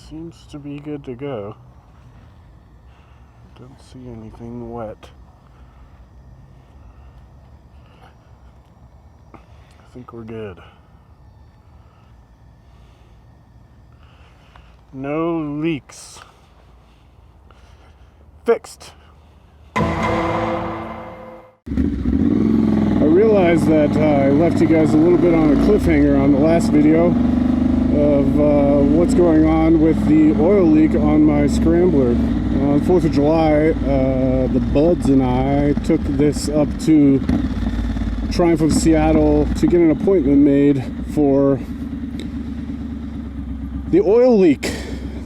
seems to be good to go. Don't see anything wet. I think we're good. No leaks. Fixed. I realized that I left you guys a little bit on a cliffhanger on the last video of what's going on with the oil leak on my Scrambler. On 4th of July, the buds and I took this up to Triumph of Seattle to get an appointment made for the oil leak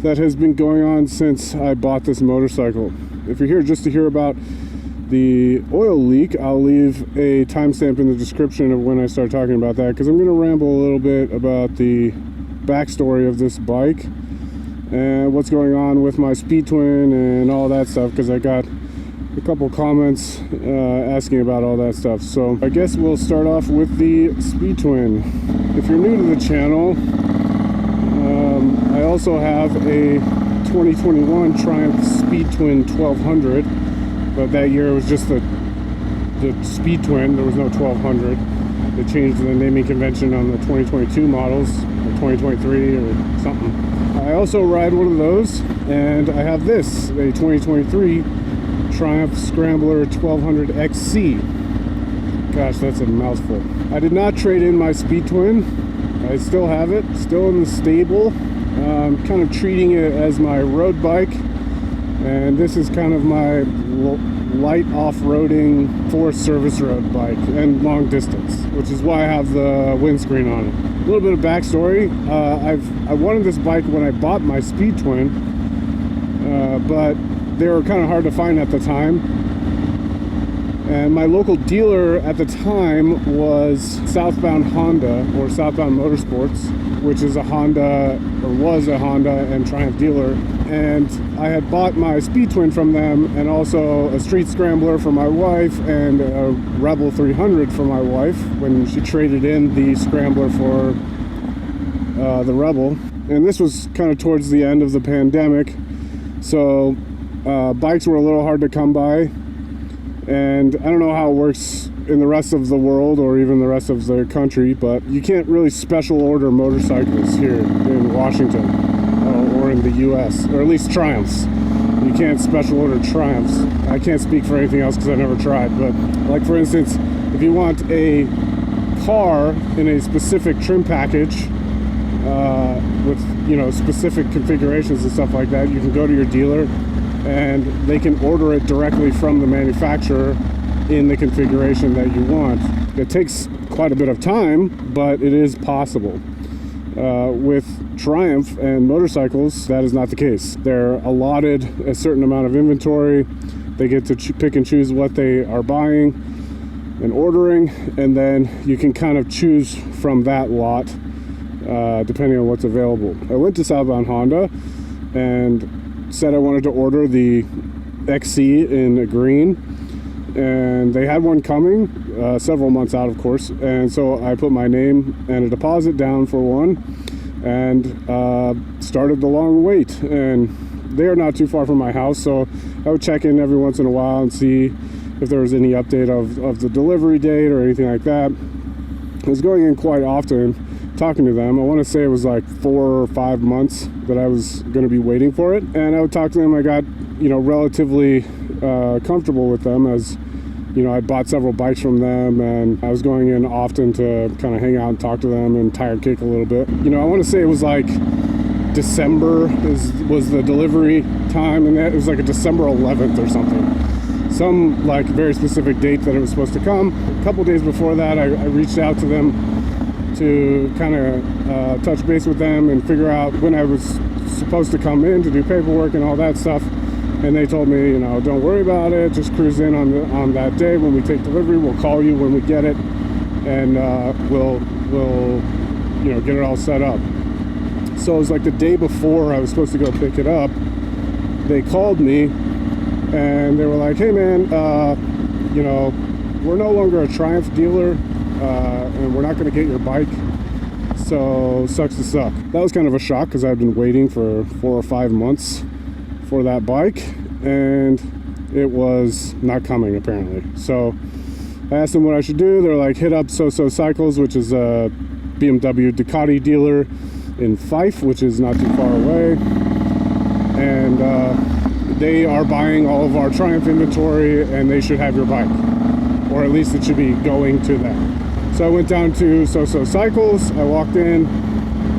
that has been going on since I bought this motorcycle. If you're here just to hear about the oil leak, I'll leave a timestamp in the description of when I start talking about that, because I'm going to ramble a little bit about the backstory of this bike and what's going on with my Speed Twin and all that stuff, because I got a couple comments asking about all that stuff. So I guess we'll start off with the Speed Twin. If you're new to the channel, I also have a 2021 Triumph Speed Twin 1200, but that year it was just the Speed Twin. There was no 1200. They changed the naming convention on the 2022 models, or 2023 or something. I also ride one of those, and I have this, a 2023 Triumph Scrambler 1200 XC. Gosh, that's a mouthful. I did not trade in my Speed Twin. I still have it, still in the stable. I'm kind of treating it as my road bike, and this is kind of my light off-roading Forest Service road bike and long distance, which is why I have the windscreen on it. A little bit of backstory. I wanted this bike when I bought my Speed Twin, but they were kind of hard to find at the time. And my local dealer at the time was Southbound Honda, or Southbound Motorsports, which is a Honda, or was a Honda and Triumph dealer. And I had bought my Speed Twin from them, and also a Street Scrambler for my wife, and a Rebel 300 for my wife when she traded in the Scrambler for the Rebel. And this was kind of towards the end of the pandemic, so bikes were a little hard to come by. And I don't know how it works in the rest of the world or even the rest of the country, but you can't really special order motorcycles here in Washington or in the US, or at least Triumphs. You can't special order Triumphs. I can't speak for anything else because I never tried, but like for instance, if you want a car in a specific trim package with, you know, specific configurations and stuff like that, you can go to your dealer and they can order it directly from the manufacturer in the configuration that you want. It takes quite a bit of time, but it is possible. With Triumph and motorcycles, that is not the case. They're allotted a certain amount of inventory. They get to pick and choose what they are buying and ordering, and then you can kind of choose from that lot depending on what's available. I went to Southbound Honda and said I wanted to order the XC in green, and they had one coming several months out, of course, and so I put my name and a deposit down for one and started the long wait. And they are not too far from my house, so I would check in every once in a while and see if there was any update of the delivery date or anything like that. I was going in quite often, talking to them. I want to say it was like 4 or 5 months that I was going to be waiting for it, and I would talk to them. I got, you know, relatively comfortable with them, as you know, I bought several bikes from them, and I was going in often to kind of hang out and talk to them and tire kick a little bit. You know, I want to say it was like December was the delivery time, and it was like a December 11th or something, some like very specific date that it was supposed to come. A couple days before that, I reached out to them to kind of touch base with them and figure out when I was supposed to come in to do paperwork and all that stuff. And they told me, you know, don't worry about it, just cruise in on that day when we take delivery. We'll call you when we get it, and we'll you know, get it all set up. So it was like the day before I was supposed to go pick it up, they called me and they were like, hey man, you know, we're no longer a Triumph dealer, and we're not going to get your bike So sucks to suck. That was kind of a shock because I've been waiting for 4 or 5 months for that bike, and it was not coming apparently. So I asked them what I should do. They're like, hit up So Cycles, which is a BMW Ducati dealer in Fife, which is not too far away, and they are buying all of our Triumph inventory, and they should have your bike, or at least it should be going to them. So I went down to So Cycles. I walked in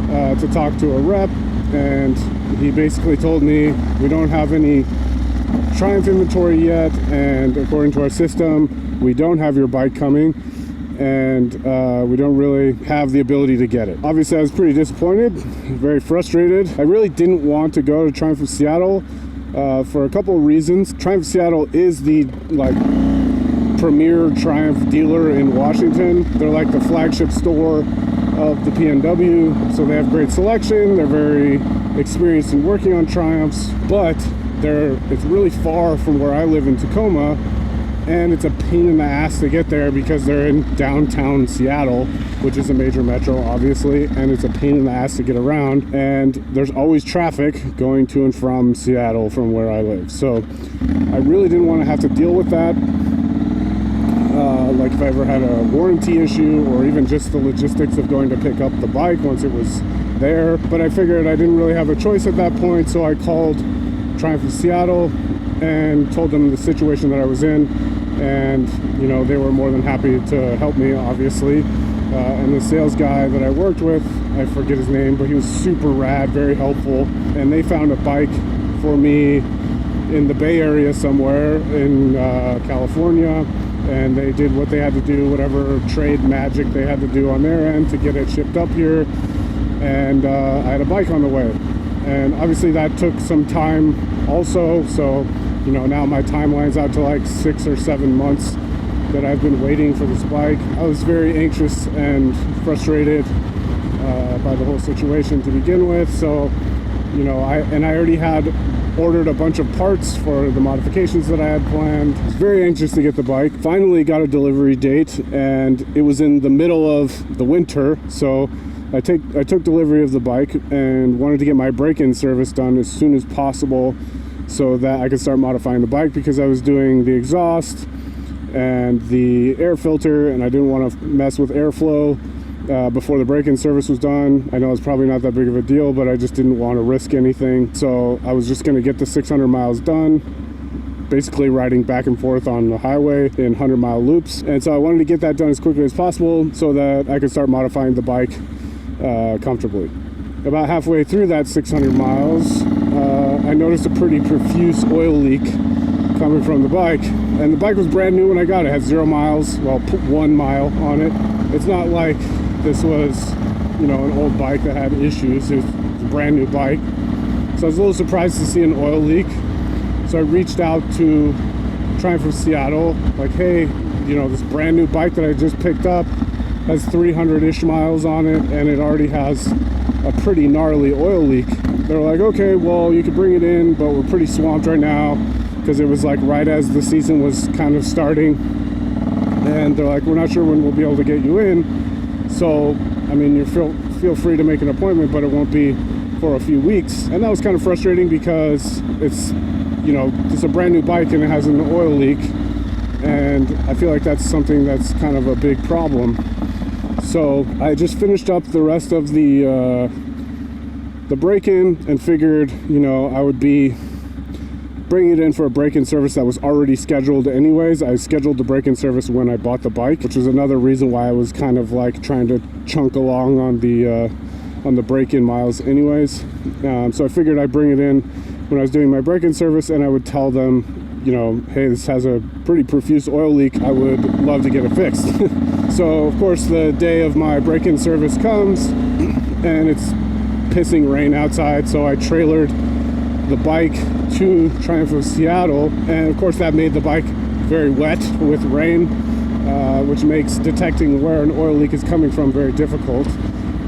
to talk to a rep, and he basically told me we don't have any Triumph inventory yet, and according to our system we don't have your bike coming, and we don't really have the ability to get it. Obviously I was pretty disappointed, very frustrated. I really didn't want to go to Triumph of Seattle for a couple of reasons. Triumph of Seattle is the premier Triumph dealer in Washington. They're like the flagship store of the PNW, so they have great selection. They're very experienced in working on Triumphs, but it's really far from where I live in Tacoma, and it's a pain in the ass to get there because they're in downtown Seattle, which is a major metro obviously, and it's a pain in the ass to get around, and there's always traffic going to and from Seattle from where I live. So I really didn't want to have to deal with that, like if I ever had a warranty issue, or even just the logistics of going to pick up the bike once it was there. But I figured I didn't really have a choice at that point, so I called Triumph of Seattle and told them the situation that I was in, and you know, they were more than happy to help me, obviously. And the sales guy that I worked with, I forget his name, but he was super rad, very helpful, and they found a bike for me in the Bay Area somewhere in California, and they did what they had to do, whatever trade magic they had to do on their end to get it shipped up here, and I had a bike on the way. And obviously that took some time also, so you know, now my timeline's out to like 6 or 7 months that I've been waiting for this bike. I was very anxious and frustrated by the whole situation to begin with, so you know, I already had ordered a bunch of parts for the modifications that I had planned. I was very anxious to get the bike. Finally got a delivery date, and it was in the middle of the winter, so I took delivery of the bike and wanted to get my break-in service done as soon as possible so that I could start modifying the bike, because I was doing the exhaust and the air filter, and I didn't want to mess with airflow before the break-in service was done. I know it's probably not that big of a deal, but I just didn't want to risk anything. So I was just going to get the 600 miles done, basically riding back and forth on the highway in 100-mile loops. And so I wanted to get that done as quickly as possible so that I could start modifying the bike comfortably. About halfway through that 600 miles, I noticed a pretty profuse oil leak coming from the bike, and the bike was brand new when I got it. It had 0 miles, well, 1 mile on it. It's not like this was, you know, an old bike that had issues. It was a brand new bike, so I was a little surprised to see an oil leak. So I reached out to Triumph of Seattle, like, hey, you know, this brand new bike that I just picked up has 300-ish miles on it, and it already has a pretty gnarly oil leak. They're like, okay, well, you could bring it in, but we're pretty swamped right now, because it was like right as the season was kind of starting, and they're like, we're not sure when we'll be able to get you in. So I mean, you feel free to make an appointment, but it won't be for a few weeks. And that was kind of frustrating because it's, you know, it's a brand new bike and it has an oil leak, and I feel like that's something that's kind of a big problem. So I just finished up the rest of the break-in and figured, you know, I would be bringing it in for a break-in service that was already scheduled anyways. I scheduled the break-in service when I bought the bike, which was another reason why I was kind of like trying to chunk along on the break-in miles anyways. So I figured I'd bring it in when I was doing my break-in service, and I would tell them, you know, hey, this has a pretty profuse oil leak, I would love to get it fixed. So of course the day of my break-in service comes and it's pissing rain outside, so I trailered the bike to Triumph of Seattle, and of course that made the bike very wet with rain, which makes detecting where an oil leak is coming from very difficult.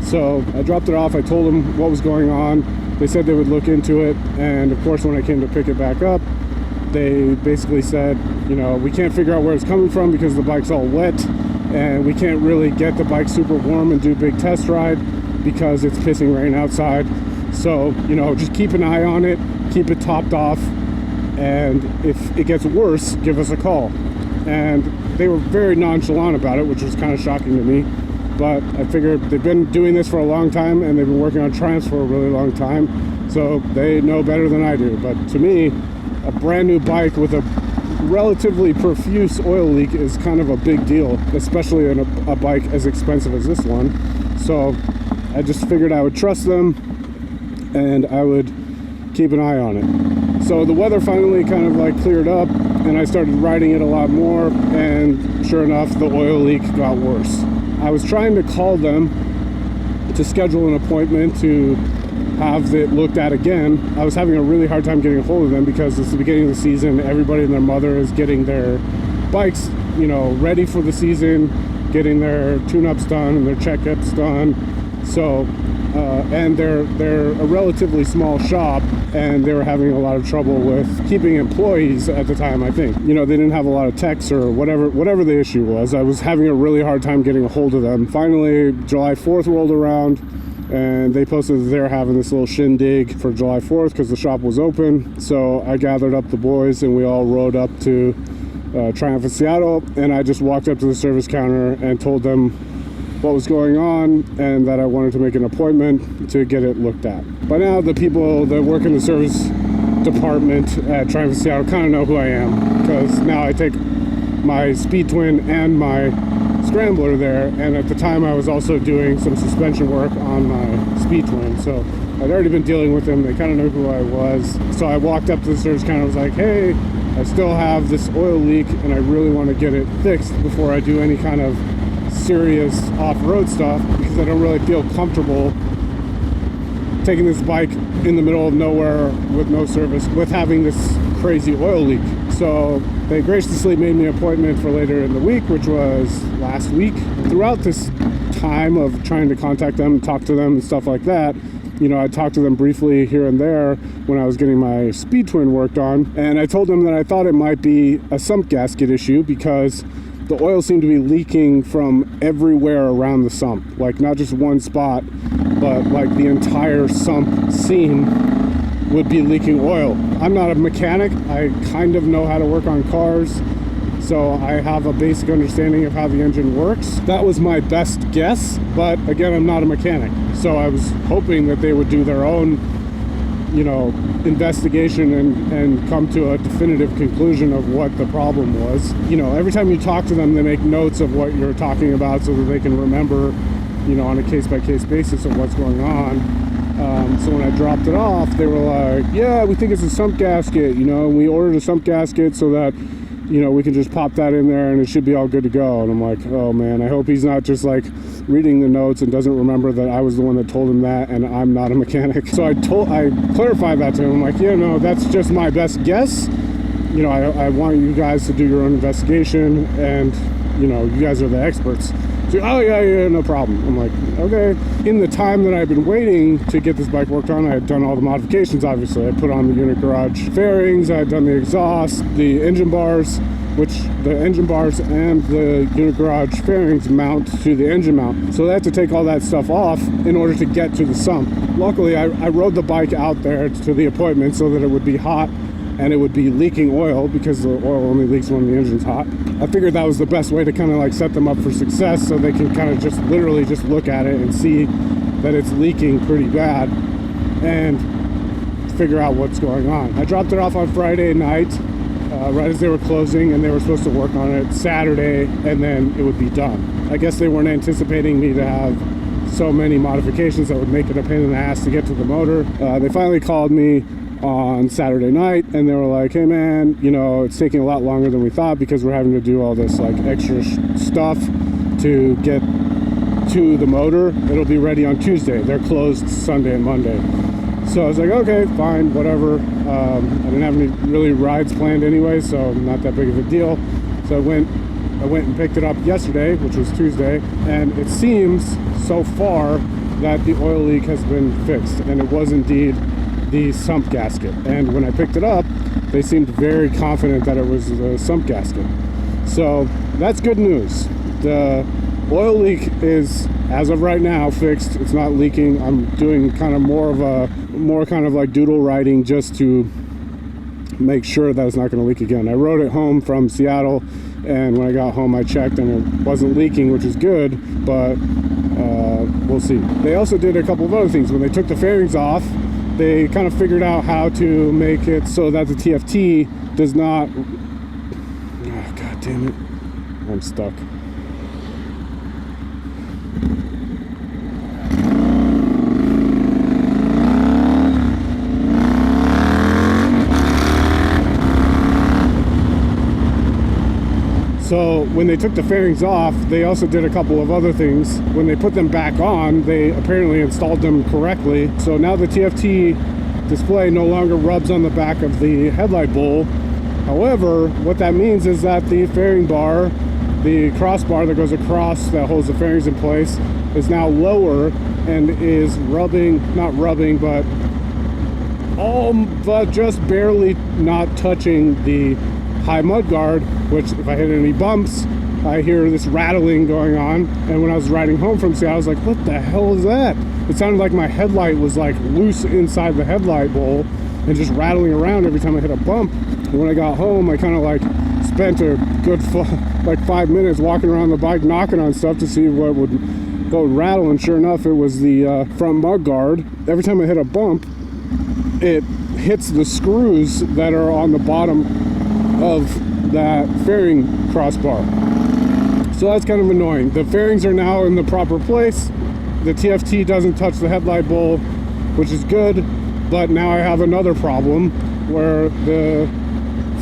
So I dropped it off, I told them what was going on, they said they would look into it, and of course when I came to pick it back up, they basically said, you know, we can't figure out where it's coming from because the bike's all wet, and we can't really get the bike super warm and do big test ride because it's pissing rain outside. So, you know, just keep an eye on it, keep it topped off, and if it gets worse, give us a call. And they were very nonchalant about it, which was kind of shocking to me. But I figured they've been doing this for a long time, and they've been working on Triumphs for a really long time, so they know better than I do. But to me, a brand new bike with a relatively profuse oil leak is kind of a big deal, especially in a bike as expensive as this one. So I just figured I would trust them and I would keep an eye on it. So the weather finally kind of like cleared up, and I started riding it a lot more, and sure enough, the oil leak got worse. I was trying to call them to schedule an appointment to have it looked at again. I was having a really hard time getting a hold of them because it's the beginning of the season. Everybody and their mother is getting their bikes, you know, ready for the season, getting their tune-ups done and their checkups done. So, and they're a relatively small shop, and they were having a lot of trouble with keeping employees at the time, I think. You know, they didn't have a lot of techs or whatever the issue was. I was having a really hard time getting a hold of them. Finally, July 4th rolled around, and they posted that they're having this little shindig for July 4th because the shop was open. So I gathered up the boys, and we all rode up to Triumph in Seattle, and I just walked up to the service counter and told them what was going on and that I wanted to make an appointment to get it looked at. By now, the people that work in the service department at Triumph in Seattle kind of know who I am, because now I take my Speed Twin and my Scrambler there, and at the time I was also doing some suspension work on my Speed Twin, so I'd already been dealing with them. They kind of knew who I was. So I walked up to the service counter and was like, hey, I still have this oil leak and I really want to get it fixed before I do any kind of serious off-road stuff, because I don't really feel comfortable taking this bike in the middle of nowhere with no service with having this crazy oil leak. So they graciously made me an appointment for later in the week, which was last week. Throughout this time of trying to contact them, talk to them and stuff like that, you know, I talked to them briefly here and there when I was getting my Speed Twin worked on, and I told them that I thought it might be a sump gasket issue because the oil seemed to be leaking from everywhere around the sump, like not just one spot, but like the entire sump seam would be leaking oil. I'm not a mechanic. I kind of know how to work on cars, so I have a basic understanding of how the engine works. That was my best guess, but again, I'm not a mechanic, so I was hoping that they would do their own, you know, investigation and come to a definitive conclusion of what the problem was. You know, every time you talk to them, they make notes of what you're talking about so that they can remember, you know, on a case-by-case basis of what's going on. So when I dropped it off, they were like, yeah, we think it's a sump gasket, you know, and we ordered a sump gasket so that, you know, we can just pop that in there and it should be all good to go. And I'm like, oh man, I hope he's not just like reading the notes and doesn't remember that I was the one that told him that and I'm not a mechanic. So I clarified that to him. I'm like, yeah, no, that's just my best guess. You know, I want you guys to do your own investigation, and, you know, you guys are the experts. So, oh yeah, no problem. I'm like, okay. In the time that I've been waiting to get this bike worked on, I had done all the modifications, obviously. I put on the unit garage fairings, I had done the exhaust, the engine bars, which the engine bars and the unit garage fairings mount to the engine mount. So I had to take all that stuff off in order to get to the sump. Luckily, I rode the bike out there to the appointment so that it would be hot and it would be leaking oil, because the oil only leaks when the engine's hot. I figured that was the best way to kind of like set them up for success, so they can kind of just literally just look at it and see that it's leaking pretty bad and figure out what's going on. I dropped it off on Friday night, right as they were closing, and they were supposed to work on it Saturday and then it would be done. I guess they weren't anticipating me to have so many modifications that would make it a pain in the ass to get to the motor. They finally called me on Saturday night and they were like, hey man, you know, it's taking a lot longer than we thought because we're having to do all this like extra stuff to get to the motor. It'll be ready on Tuesday. They're closed Sunday and Monday. So I was like, okay, fine, whatever. I didn't have any really rides planned anyway, so not that big of a deal. So I went and picked it up yesterday, which was Tuesday, and it seems so far that the oil leak has been fixed, and it was indeed the sump gasket. And when I picked it up, they seemed very confident that it was the sump gasket. So that's good news. The Oil leak is, as of right now, fixed. It's not leaking. I'm doing kind of more kind of like doodle writing just to make sure that it's not going to leak again. I rode it home from Seattle, and when I got home I checked and it wasn't leaking, which is good, but we'll see. They also did a couple of other things. When they took the fairings off, they kind of figured out how to make it so that the TFT does not... Oh, God damn it. I'm stuck. So when they took the fairings off, they also did a couple of other things. When they put them back on, they apparently installed them correctly. So now the TFT display no longer rubs on the back of the headlight bowl. However, what that means is that the fairing bar, the crossbar that goes across that holds the fairings in place, is now lower and is rubbing, not rubbing, but just barely not touching the high mud guard, which if I hit any bumps, I hear this rattling going on. And when I was riding home from Seattle, I was like, what the hell is that? It sounded like my headlight was like loose inside the headlight bowl and just rattling around every time I hit a bump. And when I got home, I kind of like spent a good like 5 minutes walking around the bike, knocking on stuff to see what would rattle. And sure enough, it was the front mud guard. Every time I hit a bump, it hits the screws that are on the bottom of that fairing crossbar. So that's kind of annoying. The fairings are now in the proper place. The TFT doesn't touch the headlight bowl, which is good, but now I have another problem where the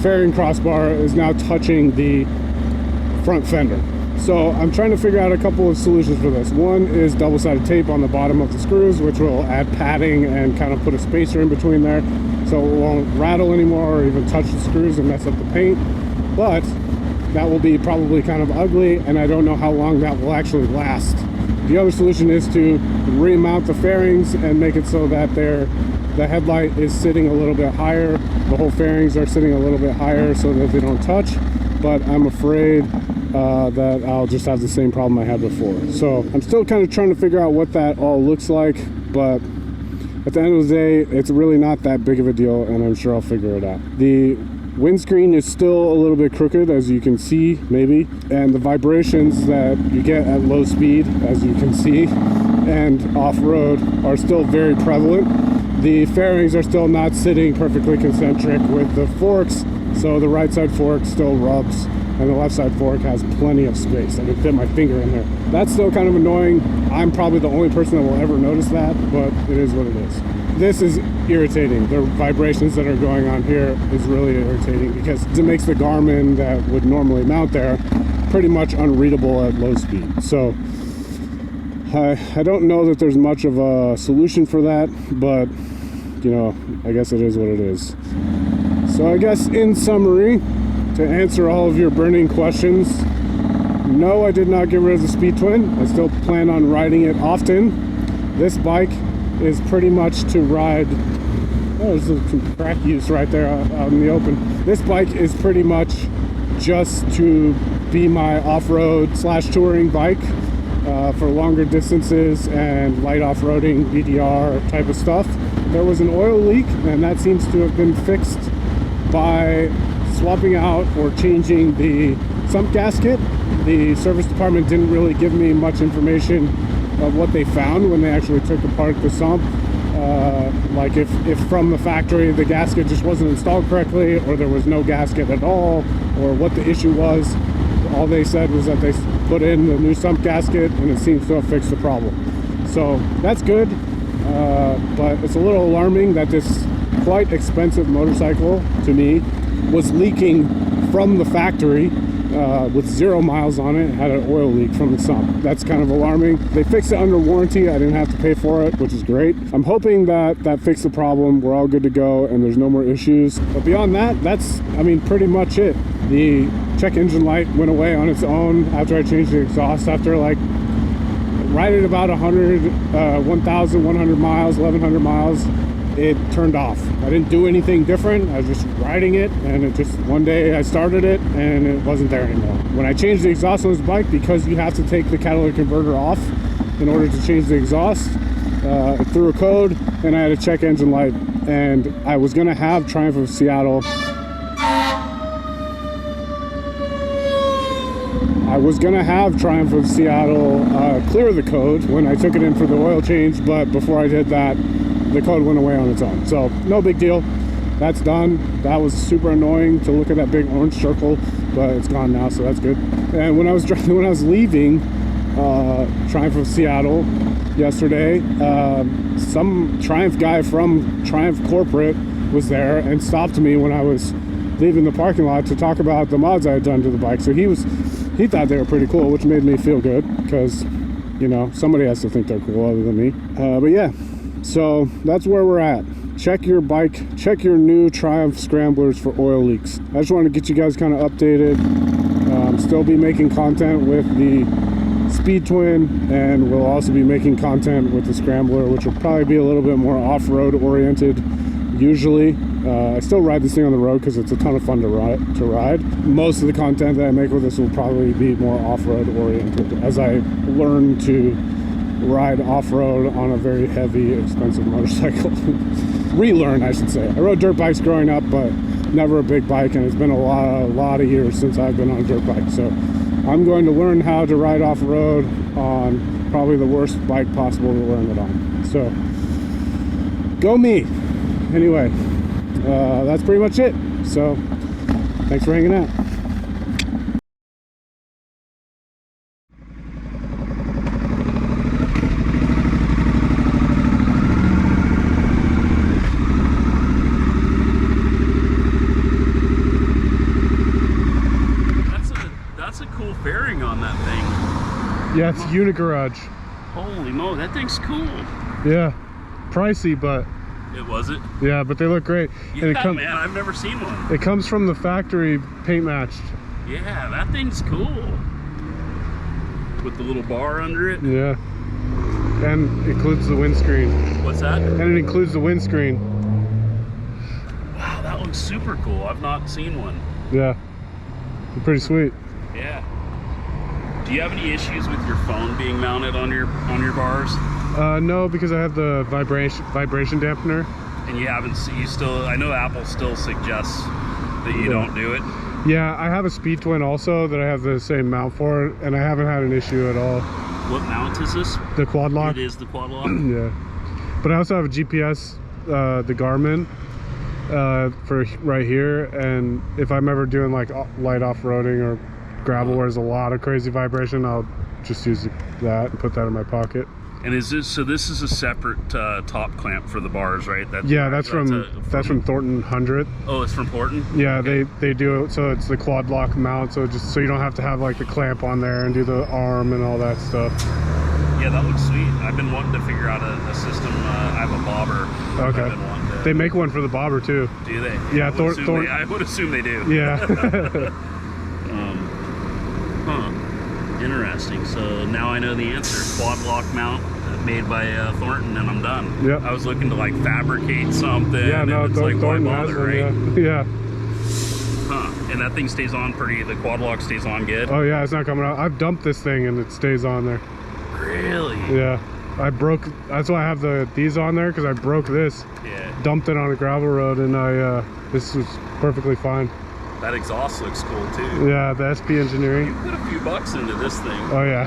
fairing crossbar is now touching the front fender. So I'm trying to figure out a couple of solutions for this. One is double-sided tape on the bottom of the screws, which will add padding and kind of put a spacer in between there, so it won't rattle anymore or even touch the screws and mess up the paint. But that will be probably kind of ugly, and I don't know how long that will actually last. The other solution is to remount the fairings and make it so that the headlight is sitting a little bit higher. The whole fairings are sitting a little bit higher so that they don't touch, but I'm afraid that I'll just have the same problem I had before. So I'm still kind of trying to figure out what that all looks like, but at the end of the day, it's really not that big of a deal, and I'm sure I'll figure it out. The windscreen is still a little bit crooked, as you can see, maybe, and the vibrations that you get at low speed, as you can see, and off-road are still very prevalent. The fairings are still not sitting perfectly concentric with the forks, so the right side fork still rubs, and the left side fork has plenty of space. I can fit my finger in there. That's still kind of annoying. I'm probably the only person that will ever notice that, but it is what it is. This is irritating. The vibrations that are going on here is really irritating because it makes the Garmin that would normally mount there pretty much unreadable at low speed. So I don't know that there's much of a solution for that, but you know, I guess it is what it is. So I guess in summary, to answer all of your burning questions, no, I did not get rid of the Speed Twin. I still plan on riding it often. This bike is pretty much to ride... Oh, there's some crack use right there out in the open. This bike is pretty much just to be my off-road / touring bike for longer distances and light off-roading, BDR type of stuff. There was an oil leak, and that seems to have been fixed by swapping out or changing the sump gasket. The service department didn't really give me much information of what they found when they actually took apart the sump. Like if from the factory the gasket just wasn't installed correctly, or there was no gasket at all, or what the issue was. All they said was that they put in the new sump gasket and it seems to have fixed the problem. So that's good, but it's a little alarming that this quite expensive motorcycle, to me, was leaking from the factory with 0 miles on it. It had an oil leak from the sump. That's kind of alarming. They fixed it under warranty. I didn't have to pay for it, which is great. I'm hoping that that fixed the problem. We're all good to go and there's no more issues. But beyond that, that's, I mean, pretty much it. The check engine light went away on its own after I changed the exhaust, after like right at about 1,100 miles, 1,100 miles. it turned off. I didn't do anything different. I was just riding it, and it just, one day I started it and it wasn't there anymore. When I changed the exhaust on this bike, because you have to take the catalytic converter off in order to change the exhaust, it threw a code, and I had to check engine light. And I was gonna have Triumph of Seattle. Clear the code when I took it in for the oil change, but before I did that, the code went away on its own. So no big deal. That's done. That was super annoying to look at that big orange circle, but it's gone now, so that's good. And when I was leaving Triumph of Seattle yesterday, some Triumph guy from Triumph Corporate was there and stopped me when I was leaving the parking lot to talk about the mods I had done to the bike. So he thought they were pretty cool, which made me feel good, because, you know, somebody has to think they're cool other than me. But yeah, so that's where we're at. Check your bike, check your new Triumph Scramblers for oil leaks. I just want to get you guys kind of updated. Still be making content with the Speed Twin, and we'll also be making content with the Scrambler, which will probably be a little bit more off-road oriented usually. I still ride this thing on the road because it's a ton of fun to ride. Most of the content that I make with this will probably be more off-road oriented as I learn to ride off-road on a very heavy, expensive motorcycle. Relearn, I should say. I rode dirt bikes growing up, but never a big bike, and it's been a lot of years since I've been on a dirt bike. So I'm going to learn how to ride off-road on probably the worst bike possible to learn it on. So go me. Anyway, that's pretty much it. So thanks for hanging out. That's a cool fairing on that thing. Yeah, it's Unigarage. Holy moly, that thing's cool. Yeah, pricey, but it was it? Yeah, but they look great. Yeah, and man, I've never seen one. It comes from the factory paint matched. Yeah, that thing's cool. With the little bar under it. Yeah. And it includes the windscreen. What's that? And it includes the windscreen. Wow, that looks super cool. I've not seen one. Yeah. They're pretty sweet. Yeah. Do you have any issues with your phone being mounted on your bars? No, because I have the vibration dampener. And you haven't, I know Apple still suggests that you don't do it. Yeah, I have a Speed Twin also that I have the same mount for, and I haven't had an issue at all. What mount is this? The quad lock. It is the quad lock? Yeah. But I also have a GPS, the Garmin, for right here, and if I'm ever doing like light off-roading or gravel where there's a lot of crazy vibration, I'll just use that and put that in my pocket. And is this, so this is a separate top clamp for the bars, right? That's from Thornton 100. Oh, it's from Thornton? Yeah, okay. they do it, so it's the quad lock mount, so just so you don't have to have like the clamp on there and do the arm and all that stuff. Yeah, that looks sweet. I've been wanting to figure out a system. I have a bobber. Okay. They make one for the bobber too. Do they? Yeah, I would assume they do. Yeah. Interesting. So now I know the answer. Quad lock mount made by Thornton, and I'm done. Yep. I was looking to like fabricate something. Yeah, no, and it's like, why bother, right? Yeah. Huh. And that thing stays on the quad lock stays on good? Oh yeah, it's not coming out. I've dumped this thing and it stays on there. Really? Yeah. That's why I have these on there, because I broke this. Yeah. Dumped it on a gravel road, and this was perfectly fine. That exhaust looks cool too. Yeah, the SP Engineering. You put a few bucks into this thing. Oh yeah.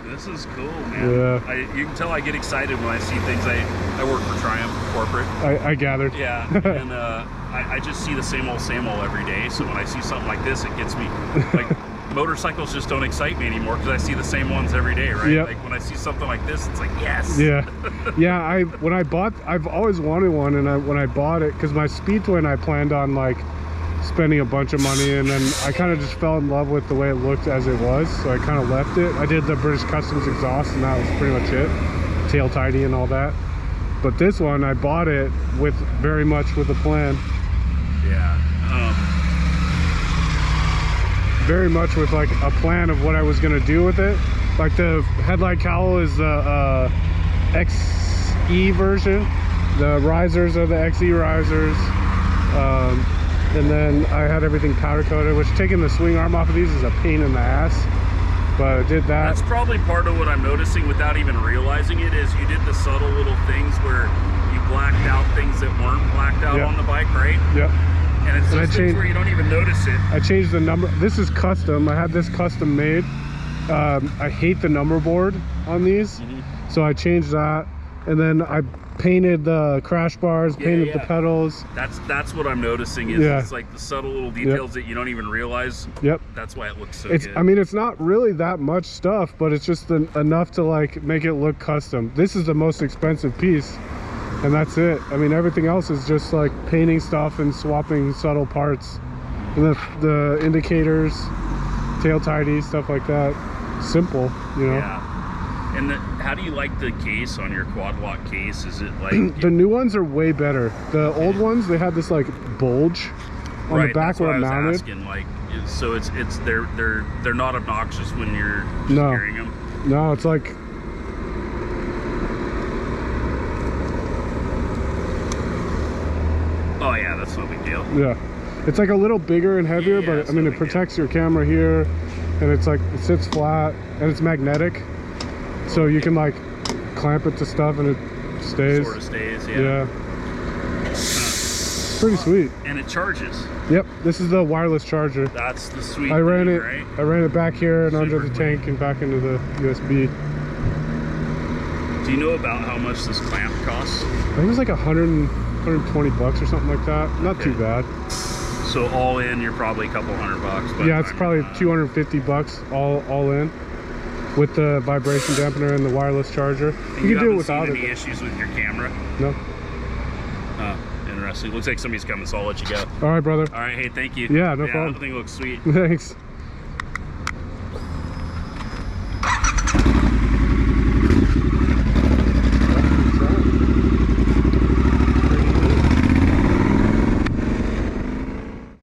This is cool, man. Yeah. You can tell I get excited when I see things. I work for Triumph Corporate. I gathered. Yeah, and I just see the same old every day. So when I see something like this, it gets me. Like motorcycles just don't excite me anymore because I see the same ones every day, right? Yep. Like when I see something like this, it's like yes. Yeah, yeah. I've always wanted one, and when I bought it, because my Speed Twin, I planned on like spending a bunch of money, and then I kind of just fell in love with the way it looked as it was, so I kind of left it. I did the British Customs exhaust, and that was pretty much it. Tail tidy and all that. But this one, I bought it very much with a plan. Yeah. Very much with like a plan of what I was gonna do with it. Like the headlight cowl is the XE version, The risers are the XE risers. And then I had everything powder coated, which taking the swing arm off of these is a pain in the ass. But I did that. That's probably part of what I'm noticing without even realizing it, is you did the subtle little things where you blacked out things that weren't blacked out on the bike, right? Yep. And it's those things where you don't even notice it. I changed the number. This is custom. I had this custom made. I hate the number board on these. So I changed that. And then I painted the crash bars, painted the pedals. That's what I'm noticing is it's like the subtle little details that you don't even realize. Yep. That's why it looks so good. good. I mean, it's not really that much stuff, but it's just enough to like make it look custom. This is the most expensive piece, and that's it. I mean, everything else is just like painting stuff and swapping subtle parts. And the indicators, tail tidies, stuff like that. Simple, you know. Yeah. And how do you like the case on your quad lock case? Is it like the new ones are way better. The old ones, they had this like bulge on the back where it mounted. Asking, like, so they're not obnoxious when you're just carrying them. No, it's like oh yeah, that's no big deal. Yeah, it's like a little bigger and heavier, but I mean it protects your camera here, and it's like it sits flat and it's magnetic. So you can like clamp it to stuff and it stays. Sort of stays, Pretty sweet. And it charges. Yep, this is the wireless charger. That's the sweet I ran thing, it. right? I ran it back here and under the tank and back into the USB. Do you know about how much this clamp costs? I think it was like 120 bucks or something like that. Not too bad. So all in, you're probably a couple $100. Yeah, it's probably 250 bucks all in. With the vibration dampener and the wireless charger. And you can do it without any issues with your camera? No. Interesting. Looks like somebody's coming, so I'll let you go. All right, brother. All right, hey, thank you. Yeah, no problem. Everything looks sweet. Thanks.